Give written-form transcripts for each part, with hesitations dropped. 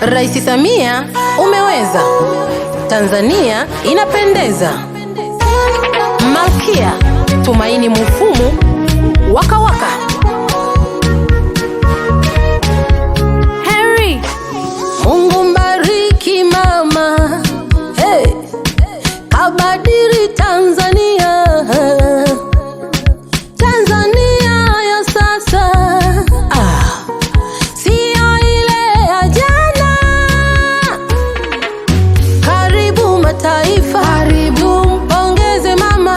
Rais Samia umeweza, Tanzania inapendeza. Malkia Tumaini Mfumu waka waka. Henry, Mungu mbariki mama, hey, kabadili Tanzania, Tanzania ya sasa, sio ile ya jana. Karibu mataifa, karibu mpongeze mama,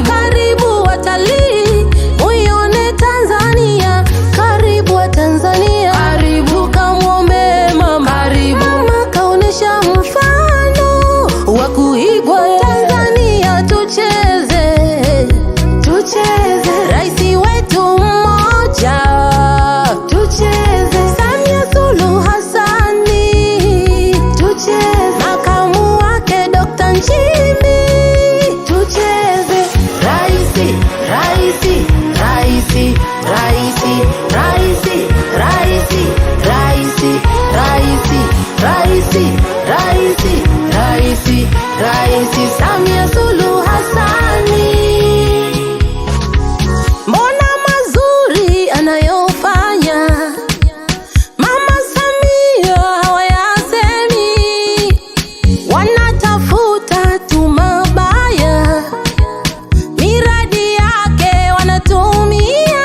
karibu watalii muione Tanzania, karibu wa Tanzania, karibu kamwombe mama, mama kaonesha mfano wa kuigwa. Tanzania tucheze, tucheze, raisi wetu mmoja, tucheze, Samia Suluhu Hassani, tucheze, makamu wake Dr. Nchimbi, tucheze, raisi, raisi, raisi, raisi, raisi, raisi, raisi, raisi, raisi, raisi, raisi, raisi Samia Suluhu Hassani. Mbona mazuri anayofanya Mama Samia hawayasemi, wanatafuta tu mabaya, miradi yake wanatumia.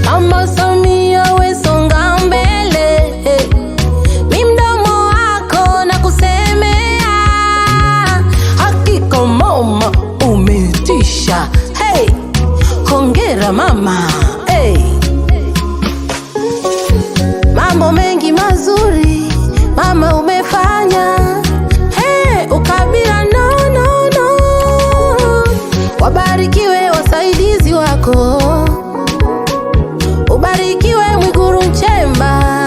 Mama Samia we songa mbele, mi mdomo wako na kusemea, hakika mama umetisha. Hey, hongera mama, hey. Mambo mengi mazuri mama umefanya, hey, ukabila no, no, no. Wabarikiwe wasaidizi wako, ubarikiwe Mwigulu Nchemba.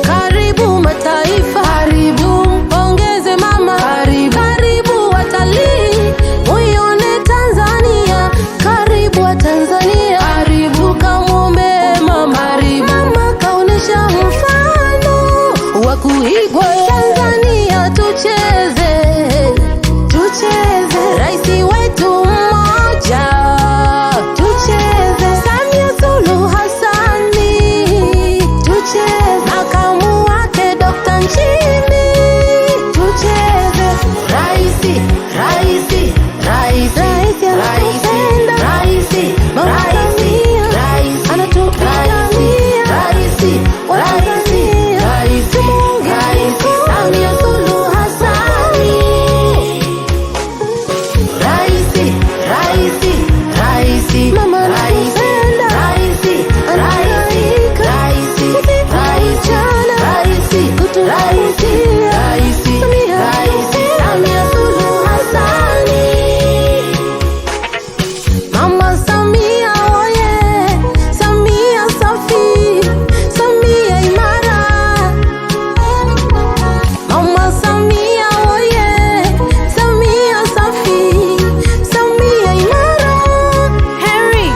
Karibu mataifa, karibu mpongeze mama, karibu watalii muione Tanzania, karibu wa Tanzania, karibu kamwombe mama, mama kaonesha mfano wa kuigwa. Tanzania tucheze, tucheze, raisi wetu mmoja, tucheze, Samia Suluhu Hassani, tucheze, makamu wake Dr. Nchimbi, tucheze, raisi, raisi, raisi, raisi, raisi, raisi, raisi, anatupigania, raisi, raisi, raisi, raisi Samia Suluhu Hassani, raisi, raisi, raisi, mama raisi, raisi, raisi, raisi, raisi, raisi, raisi, raisi Samia Suluhu Hassani. Mama Samia oye, Samia safi, Samia imara. Mama Samia oye, Samia safi, Samia imara. Henry,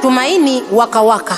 Tumaini waka waka.